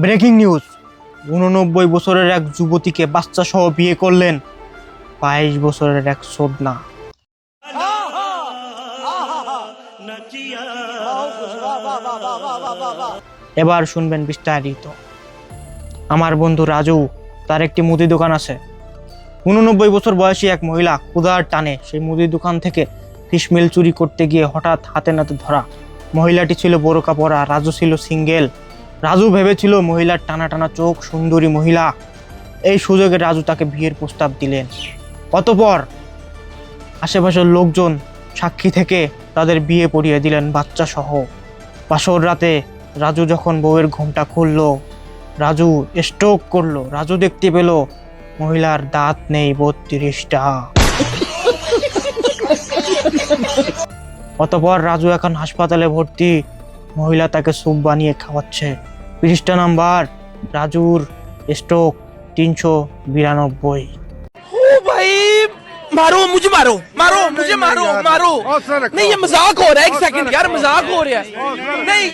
Breaking news, 89 বছরের এক যুবতীকে বাচ্চা সহ বিয়ে করলেন 22 বছরের এক সদনা। এবার শুনবেন বিস্তারিত। আমার বন্ধু রাজু, তার একটি মুদি দোকান আছে। 89 বছর বয়সী এক মহিলা ক্ষুধার টানে সেই মুদির দোকান থেকে ফিশমিল চুরি করতে গিয়ে হঠাৎ হাতে নাতে ধরা। মহিলাটি ছিল বোরকা পরা, রাজু ছিল সিঙ্গেল। রাজু ভেবেছিল মহিলার টানা টানা চোখ, সুন্দরী মহিলা। এই সুযোগে রাজু তাকে বিয়ের প্রস্তাব দিলেন। অতঃপর আশেপাশের লোকজন সাক্ষী থেকে তাদের বিয়ে পড়িয়ে দিলেন বাচ্চা সহ। বাসর রাতে রাজু যখন বউয়ের ঘুমটা খুলল, রাজু স্ট্রোক করলো। রাজু দেখতে পেল মহিলার দাঁত নেই 32টা। অতঃপর রাজু এখন হাসপাতালে ভর্তি। মহিলা তাকে স্যুপ বানিয়ে খাওয়াচ্ছে। পৃষ্ঠা নাম্বার, রাজুর স্ট্রোক 392। ओ भाई मारो मुझे, मारो मारो मुझे, मारो मारो। नहीं ये मजाक हो रहा है, एक सेकंड यार, मजाक हो रहा है। नहीं